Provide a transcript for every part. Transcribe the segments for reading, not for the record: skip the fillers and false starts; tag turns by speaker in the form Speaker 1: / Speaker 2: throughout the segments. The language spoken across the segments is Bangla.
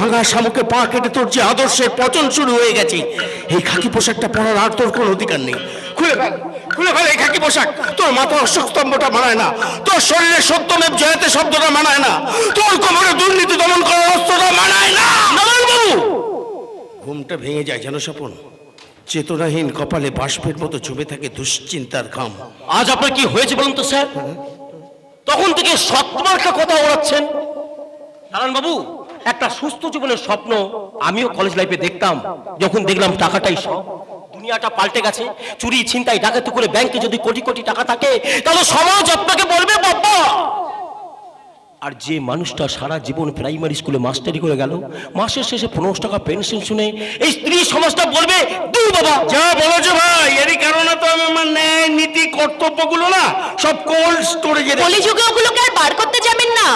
Speaker 1: ভাঙা শামুকে পা কেটে তোর যে আদর্শের পচন শুরু হয়ে গেছে, এই খাকি পোশাকটা পরার আর তোর কোনো অধিকার নেই। খুলে ফেল, খুলে ফেল এই খাকি পোশাক। তোর মাথার অশোক স্তম্ভটা মানায় না, তোর শরীরে সত্যমেব জয়তে শব্দটা মানায় না, তোর কোমরে দুর্নীতি দমন করার অস্ত্রটা মানায় না। নগেনবাবু, ঘুমটা ভেঙে যায় যেন স্বপন, চেতনাহীন কপালে বাষ্পের মতো জমে থাকে দুশ্চিন্তার ঘাম।
Speaker 2: আজ আপনার কি হয়েছে বলুন তো স্যার? তখন থেকে সৎমার্কা কথা ওড়াচ্ছেন। নারায়ণবাবু, একটা সুস্থ জীবনের স্বপ্ন আমিও কলেজ লাইফে দেখতাম। যখন দেখলাম টাকাটাই সব, দুনিয়াটা পাল্টে গেছে। চুরি, ছিনতাই, ডাকাতি করে ব্যাংকে যদি কোটি কোটি টাকা থাকে, তাহলে সমাজ আপনাকে বলবে বাবা। আর যে মানুষটা সারা জীবন প্রাইমারি স্কুলে মাস্টারি করে গেল, মাসের শেষে 15 টাকা পেনশন শুনে এই স্ত্রী সমাজটা বলবে দূর বাবা।
Speaker 1: যা বলেছো ভাই, এরই কারণে তো আমি আমার ন্যায় নীতি কর্তব্যগুলো না সব কোল্ড স্টোরেজে।
Speaker 3: কলিযুগে ওগুলোকে আর বার করতে যাবেন না,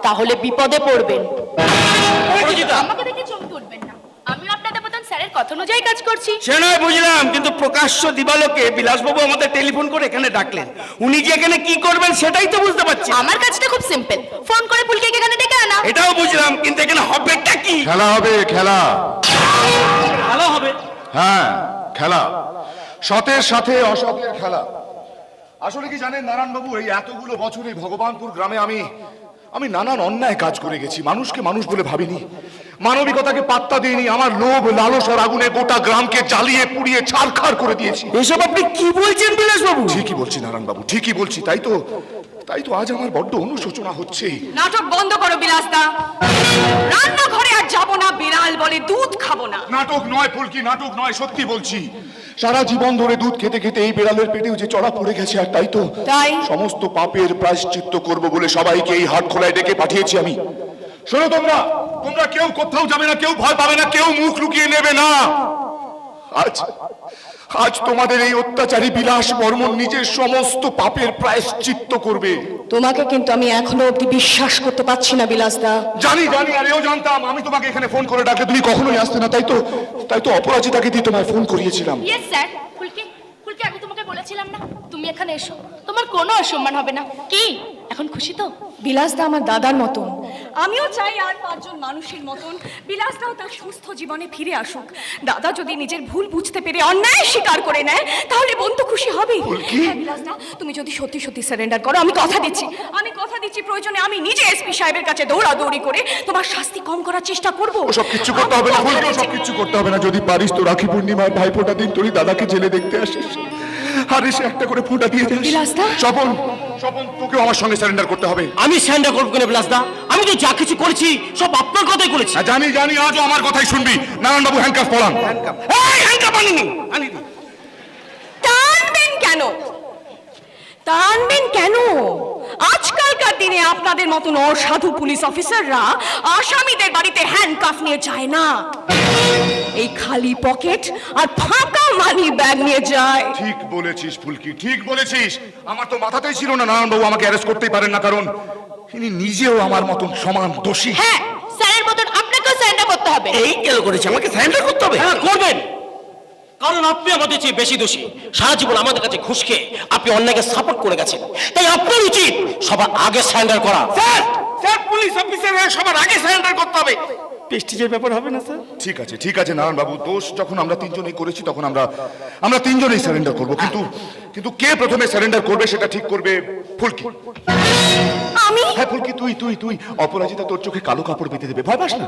Speaker 3: তাহলে বিপদে পড়বেন। আমাকে দেখে চমকে উঠবেন না, আমিও আপনাদের মতন স্যারের কথা অনুযায়ী কাজ করছি।
Speaker 1: সে নয় বুঝলাম, কিন্তু প্রকাশ্য দিবালোকে বিলাসবাবু আমাদের টেলিফোন করে এখানে ডাকলেন, উনি যে এখানে কি করবেন সেটাই তো বুঝতে পারছি।
Speaker 3: আমার কাজটা খুব সিম্পল, ফোন করে পুলকে এখানে ডেকে আনা।
Speaker 1: এটাও বুঝলাম, কিন্তু এখানে হবেটা কি?
Speaker 4: খেলা হবে, খেলা।
Speaker 2: ভালো হবে।
Speaker 4: হ্যাঁ, খেলা, সতের সাথে অসতের খেলা। আসলে কি জানেন নারায়ণবাবু, এই এতগুলো বছরে ভগবানপুর গ্রামে আমি নানান অন্যায় কাজ করে গেছি। মানুষকে মানুষ বলে ভাবিনি, মানবিকতাকে পাত্তা দিইনি। আমার লোভ লালসার আগুনে গোটা গ্রামকে জ্বালিয়ে পুড়িয়ে ছারখার করে দিয়েছি।
Speaker 1: এসব আপনি কি বলছেন বিলাসবাবু?
Speaker 4: ঠিকই বলছি নারায়ণবাবু, ঠিকই বলছি। তাই তো আজ আমার বড্ড অনুশোচনা হচ্ছে।
Speaker 5: নাটক বন্ধ করো বিলাসদা। রান্নাঘরে আর যাবো না, বিড়াল বলে দুধ খাবো না।
Speaker 4: নাটক নয় ফুলকি, নাটক নয়, সত্যি বলছি। সারা জীবন ধরে দুধ খেতে খেতে এই বিড়ালের পেটেও যে চড়া পড়ে গেছে, আর তাই সমস্ত পাপের প্রায়শ্চিত্ত করব বলে সবাইকে এই হাট খোলায় ডেকে পাঠিয়েছি আমি। শোনো, তোমরা কেউ কোথাও যাবে না, কেউ ভয় পাবে না, কেউ মুখ লুকিয়ে নেবে না। আজ তোমাদের এই অত্যাচারী বিলাস বর্মন নিজের সমস্ত পাপের প্রায়শ্চিত্ত করবে।
Speaker 5: তোমাকে কিন্তু আমি এখনো অব্দি বিশ্বাস করতে পারছি না বিলাসদা।
Speaker 4: জানি, আর এও জানতাম। আমি তোমাকে এখানে ফোন করে ডাকলে তুমি কখনোই আসতে না। তাই তো অপরাজিতাকে দিয়ে তোমায় ফোন করিয়েছিলাম।
Speaker 3: Yes sir. ফুলকে আমি তোমাকে বলেছিলাম না তুমি এখানে এসো, তোমার কোনো অসম্মান হবে না। কি এখন খুশি তো?
Speaker 5: বিলাসদা আমার দাদার মতন, আমিও চাই আর 5 জন মানুষের মতন বিলাসদাও তার সুস্থ জীবনে ফিরে আসুক। দাদা যদি নিজের ভুল বুঝতে পেরে অন্যায় স্বীকার করে নেয়, তাহলে বোন তো খুশি হবে। হ্যাঁ বিলাসদা, তুমি যদি সত্যি সত্যি সারেন্ডার করো, আমি কথা দিচ্ছি প্রয়োজনে আমি নিজে এসপি সাহেবের কাছে দৌড়াদৌড়ি করে তোমার শাস্তি কম করার চেষ্টা করবো।
Speaker 4: সব কিছু করতে হবে না, সব কিছু করতে হবে না। যদি পারিস তো রাখি পূর্ণিমার ভাইফোঁটা দিন তোর দাদাকে জেলে দেখতে আসিস, আর এসে একটা করে ফোঁটা দিয়ে দিস।
Speaker 5: বিলাসদা,
Speaker 4: স্বপন, তোকেও আমার সঙ্গে সারেন্ডার করতে হবে।
Speaker 2: আমি সারেন্ডার করবো কেন বিলাসদা? আমি তো যা কিছু করেছি সব আপনার কথাই করেছি।
Speaker 4: জানি, আজও আমার কথাই শুনবি। নারায়ণবাবু হ্যান্ডকাফ পড়ান।
Speaker 5: টানবেন কেন? আজকালকার দিনে আপনাদের মতন অসাধু পুলিশ অফিসাররা আসামিদের বাড়িতে হ্যান্ডকাফ নিয়ে যায় না, এই খালি পকেট আর ফাঁকা মানি ব্যাগ নিয়ে যায়।
Speaker 4: ঠিক বলেছিস ফুলকি, ঠিক বলেছিস। আমার তো মাথাতেই ছিল না নারায়ণবাবু আমাকে অ্যারেস্ট করতেই পারেন না, কারণ তিনি নিজেও আমার মতন সমান দোষী।
Speaker 3: হ্যাঁ, স্যারের মতন আপনাকেও সারেন্ডার করতে হবে।
Speaker 1: এই কেন করেছে? আমাকে সারেন্ডার করতে হবে?
Speaker 2: হ্যাঁ করবেন, কারণ আপনি আমাদের চেয়ে বেশি দোষী। সারা জীবন আমাদের কাছে ঘুষ খেয়ে আপনি অন্যায়কে সাপোর্ট করে গেছেন, তাই আপনার উচিত সবার আগে সারেন্ডার করা।
Speaker 1: স্যার পুলিশ অফিসার সবার আগে সারেন্ডার করতে হবে। প্রেস্টিজের ব্যাপার হবে না স্যার?
Speaker 4: ঠিক আছে নারায়ণবাবু, দোষ যখন আমরা তিনজনেই করেছি তখন আমরা তিনজনেই সারেন্ডার করবো। কিন্তু কে প্রথমে সারেন্ডার করবে সেটা ঠিক করবে ফুলকি।
Speaker 5: আমি?
Speaker 4: হ্যাঁ ফুলকি, তুই অপরাজিতা তোর চোখে কালো কাপড় বেঁধে দেবে, ভয় পাস না।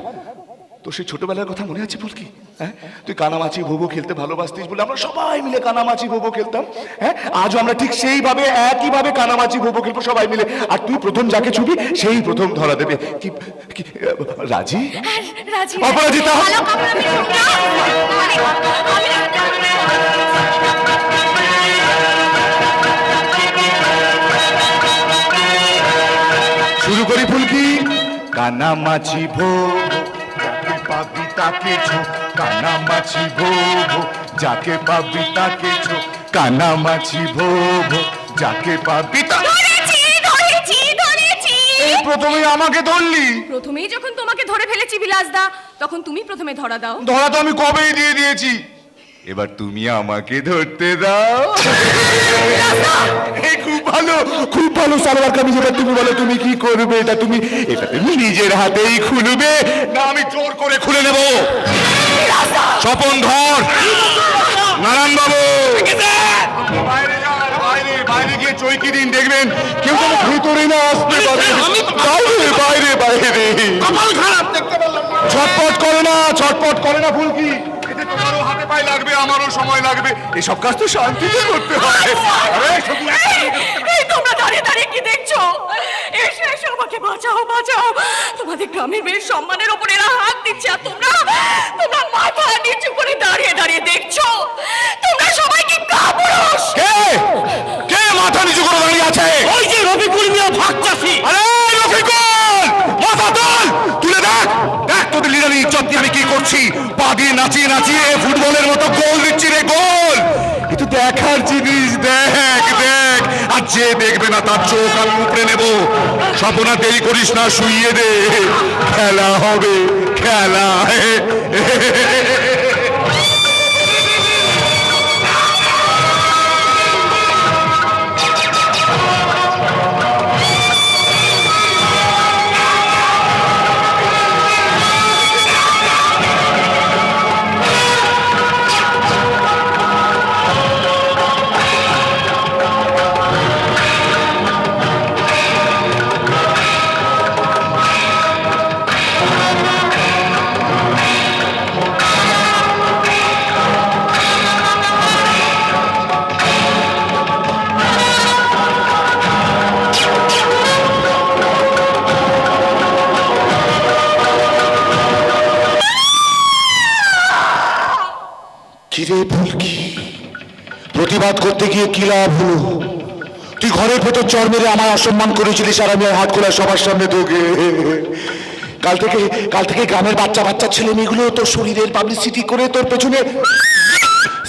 Speaker 4: তো সেই ছোটবেলার কথা মনে আছে ফুলকি? হ্যাঁ, তুই কানামাছি ভোবো খেলতে ভালোবাসতিস বলে আমরা সবাই মিলে কানামাছি ভোবো খেলতাম। হ্যাঁ, আজও আমরা ঠিক সেইভাবে একইভাবে কানামাছি ভোবো খেলবো সবাই মিলে। আর তুই প্রথম যাকে ছুবি সেই প্রথম ধরা দেবে। কি রাজি? অপরাজিতা, শুরু করি ফুলকি। কানামাছি ভোবো যাকে পাবি তাকে ছো, কানামাছি ভোবো যাকে পাবি তাকে ছো, কানামাছি ভোবো যাকে পাবি তাকে। প্রথমে আমাকে ধরলি?
Speaker 5: প্রথমেই যখন তোমাকে ধরে ফেলেছি বিলাসদা, তখন তুমি প্রথমে ধরা দাও।
Speaker 4: ধরা তো আমি কবেই দিয়ে দিয়েছি। এবার তুমি আমাকে ধরতে দাও। খুব ভালো সালোয়ার কামিজ। এবার তুমি বলো তুমি কি করবে? এটা তুমি নিজের হাতেই খুলবে না আমি জোর করে খুলে নেব? স্বপন ধর, নারায়ণ বাবু বাইরে যান, বাইরে গিয়ে চৌকি দিন, দেখবেন কেউ যেন ভিতরে না আসতে পারে। বাইরে বাইরে বাইরে। ছটপট করে না ফুলকি, এতে তোমারও হাতে পায়ে লাগবে, আমারও সময় লাগবে। এসব কাজ তো শান্তিতে করতে হয়।
Speaker 5: এই তোমরা দাঁড়িয়ে দাঁড়িয়ে কি দেখছো? এসো এসো, আমাকে বাঁচাও বাঁচাও। তোমাদের গ্রামের মেয়ের সম্মানের উপর এরা হাত দিচ্ছে, আর তোমরা মাথা নিচু করে দাঁড়িয়ে দাঁড়িয়ে দেখছো। তোমরা সবাই কি কাপুরুষ?
Speaker 4: কে মাথা নিচু করে দাঁড়িয়ে আছে?
Speaker 2: ওই যে রফিকুল মিয়া ভাগ চাষি।
Speaker 4: আরে রফিকুল, মাথা তুলে দেখ, দেখ তোদের লিডারের ইজ্জত দিয়ে আমি কি করছি। পা দিয়ে নাচিয়ে নাচিয়ে ফুটবলের মতো গোল দিচ্ছি রে, গোল। কিন্তু দেখার জিনিস, দেখ দেখ। আর যে দেখবে না তার চোখ আমি উপড়ে নেব। স্বপনা দেরি করিস না, শুইয়ে দে, খেলা হবে খেলা। কিরে ফুলকি, প্রতিবাদ করতে গিয়ে কি লাভ হলো? তুই ঘরের ভেতর চর মেরে আমার অসম্মান করেছিলিস, আর আমি হাত খোলা সবার সামনে তোকে। কাল থেকে গ্রামের বাচ্চা ছেলে মেয়েগুলো তোর শরীরের পাবলিসিটি করে তোর পেছনে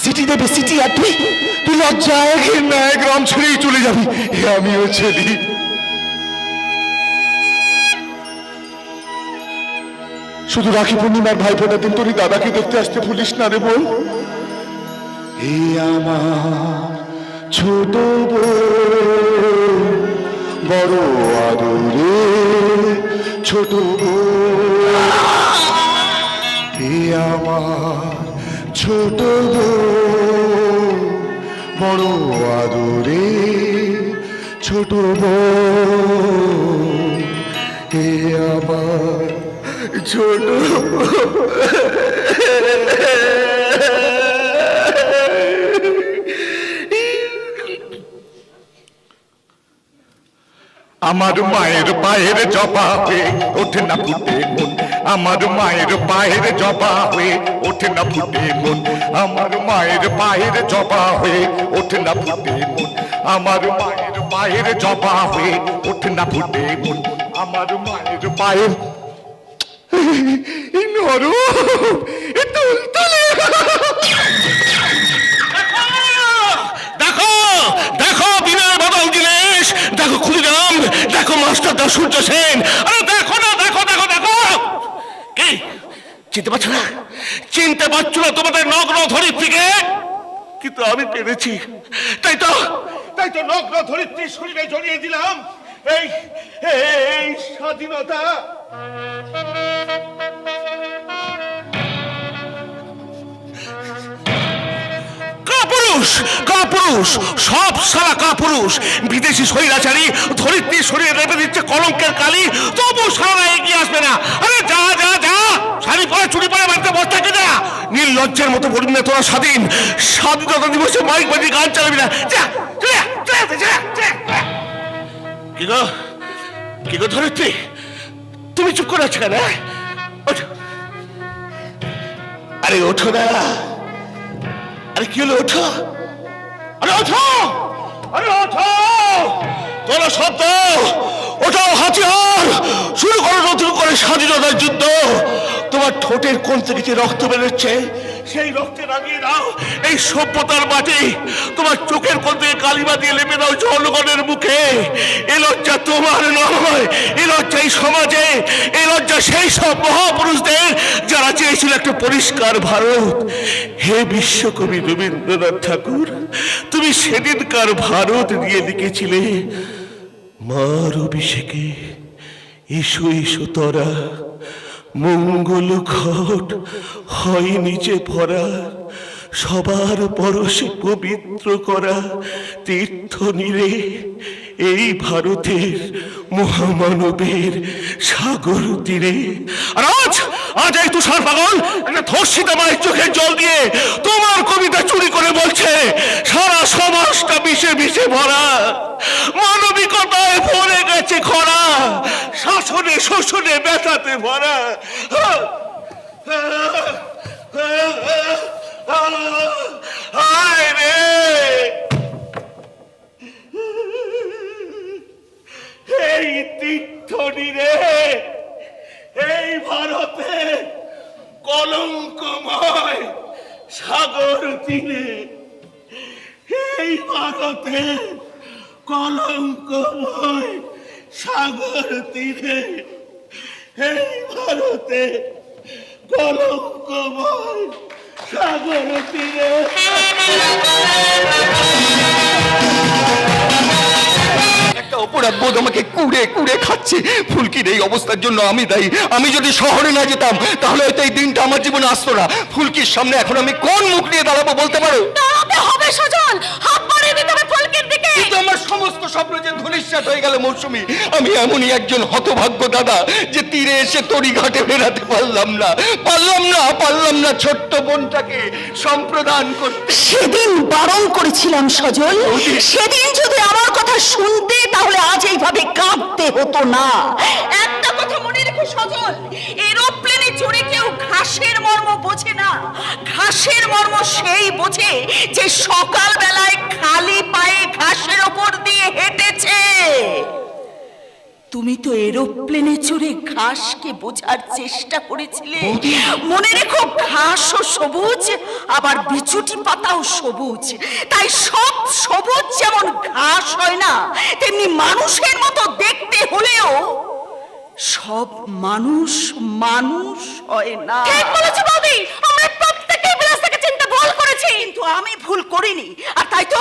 Speaker 4: সিটি দেবে, সিটি। আর তুই লজ্জায় ঘৃণায় গ্রাম ছেড়েই চলে যাবি। আমিও ছেলি। শুধু রাখি পূর্ণিমার ভাইফোঁটার দিন তোর দাদাকে দেখতে আসতে ভুলিস না রে বোন। এই আমার ছোট বড় আদরে ছোট এই আমার ছোট বড় আদরে ছোট এ আমার ছোট। আমার মায়ের পায়ের জবা হয়ে ওঠে না ফুটে মন। আমার মায়ের পায়ের জবা হয়ে ওঠে না ফুটে মন। আমার মায়ের পায়ের জবা হয়ে ওঠে না ফুটে মন। আমার মায়ের পায়ের জবা হয়ে ওঠে না ফুটে মন। আমার মায়ের পায়ের নরম তুলতুলে।
Speaker 1: দেখো দেখো বিনয় বাদল দিনেশ, দেখো ক্ষুদিরাম, দেখো মাস্টারদা সূর্য সেন। আরে দেখো না, দেখো দেখো দেখো। কি চিনতে পারছো না? চিনতে পারছো না তোমাদের নগ্ন ধরিত্রীকে? কিন্তু আমি পেরেছি। তাই তো নগ্ন ধরিত্রী শরীরে জড়িয়ে দিলাম এই স্বাধীনতা। কাপুরুষ, সব সারা কাপুরুষ। বিদেশি স্বৈরাচারী ধরিত্রী শরীরে লেপে দিচ্ছে কলঙ্কের কালি, তবু সারা এগিয়ে আসবে না। আরে যা যা যা, শাড়ি পরে চুড়ি পরে বাড়িতে বসে থাকে না। নির্লজ্জের মতো বলবি না তোরা স্বাধীনতা দিবসে মাইক বাজি গান চালাবি না। যা কি গো ধরিত্রী, তুমি চুপ করে আছো কেন? আরে ওঠো না। আরে কি হলো? ওঠো, আরে ওঠো, আরে ওঠো। তোরা শব্দ ওঠাও, হাতিয়ার শুরু করো নতুন করে স্বাধীনতার যুদ্ধ। তোমার ঠোঁটের কোণ থেকে যে রক্ত বেরোচ্ছে, সেই রক্তে রাঙিয়ে দাও এই সভ্যতার মাটি। তোমার চোখের কোণ থেকে কালিমা দিয়ে লেপে দাও জনগণের মুখে। এ লজ্জা তোমার নয়, এ লজ্জা এই সমাজে, এ লজ্জা সেই সব মহাপুরুষদের যারা চেয়েছিল একটা পরিষ্কার ভারত। হে বিশ্বকবি রবীন্দ্রনাথ ঠাকুর, তুমি সেদিনকার ভারত নিয়ে লিখেছিলে, মার অভিষেকে এসো এসো তরা, মঙ্গল ঘট হয় নিচে ভরা, সবার পরশে পবিত্র করা তীর্থ নীরে এই ভারতের মহামানবের সাগর তীরে। আর আজ এই তুষার পাগল একটা ধর্ষিতা মায়ের চোখের জল দিয়ে তোমার কবিতা চুরি করে বলছে সারা সমাজটা বিষে বিষে ভরা, মানবিকতায় ভরে গেছে খরা, শাসনে শোষণে ব্যথাতে ভরা। হায় রে, এই তীর্থনীরে, এই ভারতে কলঙ্কময় সাগর তীরে, এই ভারতে কলঙ্কময় সাগর তীরে, এই ভারতে কলঙ্কময় সাগর তীরে।
Speaker 4: একটা অপরাধ বোধ আমাকে কুড়ে কুড়ে খাচ্ছে। ফুলকির এই অবস্থার জন্য আমি দায়ী। আমি যদি শহরে না যেতাম তাহলে হয়তো এই দিনটা আমার জীবনে আসতো না। ফুলকির সামনে এখন আমি কোন মুখ নিয়ে দাঁড়াবো বলতে পারো?
Speaker 5: দাঁড়াতে হবে সজল, হাত বাড়িয়ে দিতে হবে ফুলকির দিকে।
Speaker 4: কিন্তু আমার সমস্ত স্বপ্ন যে ধূলিসাৎ হয়ে গেল মৌসুমী। আমি এমনই একজন হতভাগ্য দাদা যে তীরে এসে তরি ঘাটে ফেরাতে পারলাম না ছোট্ট বোনটাকে সম্প্রদান করতে।
Speaker 6: সেদিন বারণ করেছিলাম সজল, সেদিন যদি আমার কথা শুনতে তাহলে আজ এইভাবে কাঁদতে হতো না।
Speaker 5: একটা কথা মনে রেখো সজল, এরোপ্লেনে চড়ে কেউ ঘাসের মর্ম বোঝে না। ঘাসের মর্ম সেই বোঝে যে সকাল বেলায় খালি পায়ে ঘাসের ওপর দিয়ে হেঁটেছে। তুমি তো এরোপ্লেনে চড়ে ঘাসকে বোঝার চেষ্টা করেছিলে। মনে রেখো, ঘাসও সবুজ, আবার বিচুটি পাতাও সবুজ। তাই সব সবুজ যেমন ঘাস হয় না, তেমনি মানুষের মতো দেখতে হলেও সব মানুষ মানুষ হয় না।
Speaker 6: ঠিক বলেছো বৌদি, আমরা প্রত্যেকেই বিলাসকে চিন্তা ভুল করেছি।
Speaker 5: কিন্তু আমি ভুল করিনি, আর তাই তো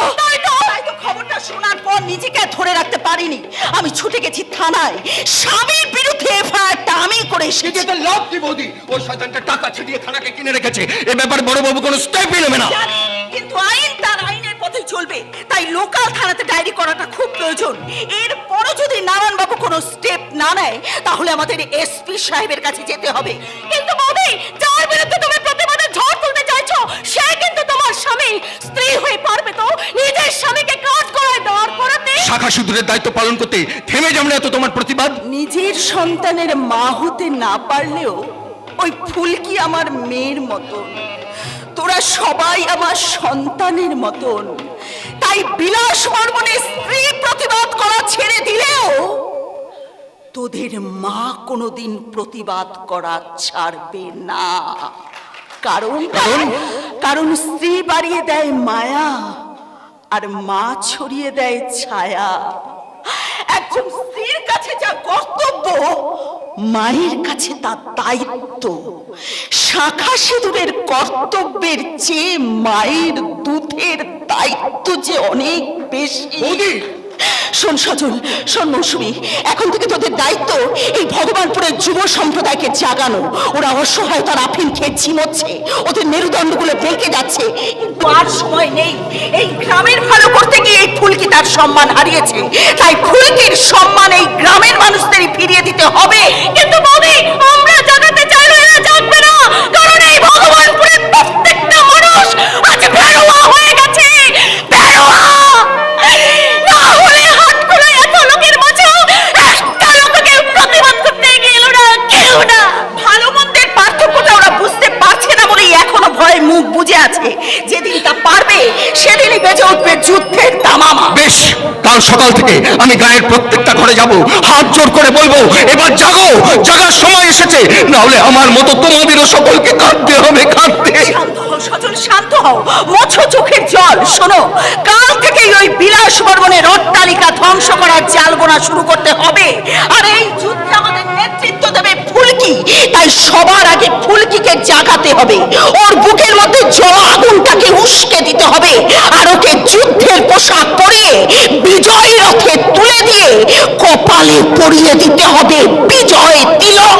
Speaker 5: খবরটা শোনার পর নিজেকে ধরে রাখতে পারিনি। আমি ছুটে গেছি থানায়, স্বামীর বিরুদ্ধে এফআইআরটা আমি করে এসেছি।
Speaker 4: এটা লাভ কি বৌদি? ওই শয়তানটা টাকা ছিটিয়ে থানাকে কিনে রেখেছে। এ ব্যাপারে বড়বাবু কোনো স্টেপই নেবে না।
Speaker 5: জানি, কিন্তু আইন তার আইনের পথে চলবে। তাই লোকাল থানাতে ডায়েরি করাটা খুব প্রয়োজন। এরপরও যদি নারায়ণবাবু কোনো স্টেপ না নেয় তাহলে আমাদের এসপি সাহেবের কাছে যেতে হবে। কিন্তু বৌদি, যার বিরুদ্ধে তুমি প্রতিবাদের ঝড় তুলতে চাইছো সে কিন্তু তোমার স্বামী। স্ত্রী হয়ে পারবে তো নিজের স্বামীকে কাজ করায় দাঁড় করাতে?
Speaker 4: শাখা সুদূরের দায়িত্ব পালন করতে থেমে যাবে না তো তোমার প্রতিবাদ?
Speaker 5: নিজের সন্তানের মা হতে না পারলেও ওই ফুলকি আমার মেয়ের মতন, তোরা সবাই আমার সন্তানের মতন। তাই বিলাস বর্মণে স্ত্রী প্রতিবাদ করা ছেড়ে দিলেও তোদের মা কোনোদিন প্রতিবাদ করা ছাড়বে না। কারণ স্ত্রী বাড়িয়ে দেয় মায়া, আর মা ছড়িয়ে দেয় ছায়া। একজন স্ত্রীর কাছে যা কর্তব্য, মায়ের কাছে তা দায়িত্ব। শাখা সিঁদুরের কর্তব্যের চেয়ে মায়ের দুধের দায়িত্ব যে অনেক বেশি। শোন সজল, শোন মৌসুমী, এখন থেকে তোদের দায়িত্ব এই ভগবানপুরের যুব সম্প্রদায়কে জাগানো। ওরা অসহায়তার আফিম খেয়ে ঝিমোচ্ছে, ওদের মেরুদণ্ডগুলো বেঁকে যাচ্ছে। কিন্তু আর সময় নেই। এই গ্রামের ভালো করতে গিয়ে এই ফুলকি তার সম্মান হারিয়েছে। তাই ফুলকির সম্মান এই গ্রামের মানুষদেরই ফিরিয়ে দিতে হবে। কিন্তু বৌদি, আমরা জাগাতে চাইলে এরা জাগবে না। কারণ এই ভগবানপুরের প্রত্যেকটা মানুষ আজ বেরোয়া হয়ে গেছে। বেরোয়া না হলে হাত খোলা এত লোকের মাঝেও একটা লোককে প্রতিবাদ করতে গেল না, কেউ না। ভালো মন্দের পার্থক্যটা ওরা বুঝতে পারছে না বলেই এখনো ভয়ে মুখ বুজে আছে। যেদিন তা পারবে সেদিনই বেজে উঠবে যুদ্ধের দামামা।
Speaker 4: বেশ, কাল সকাল থেকে আমি গায়ের প্রত্যেকটা ঘরে যাব, হাত জোর করে বলবো, এবার জাগো, জাগার সময় এসেছে। না হলে আমার মতো তোমাদেরও সকলকে কাঁদতে হবে, কাঁদতে।
Speaker 5: শান্ত হও সজল, শান্ত হও, মোছো চোখের জল। শোনো, কাল থেকেই ওই বিলাস বর্মণের অট্টালিকা ধ্বংস করার জাল বোনা শুরু করতে হবে। আর এই যুদ্ধে আমাদের নেতৃত্ব দেবে ফুলকি। তাই সবার আগে ফুলকিকে জাগা
Speaker 6: জাগাতে হবে, ওর বুকের মধ্যে জ্বলা আগুনটাকে উস্কে দিতে হবে, আর ওকে যুদ্ধের পোশাক পরিয়ে বিজয় রথে তুলে দিয়ে কপালে পরিয়ে দিতে হবে বিজয় তিলক।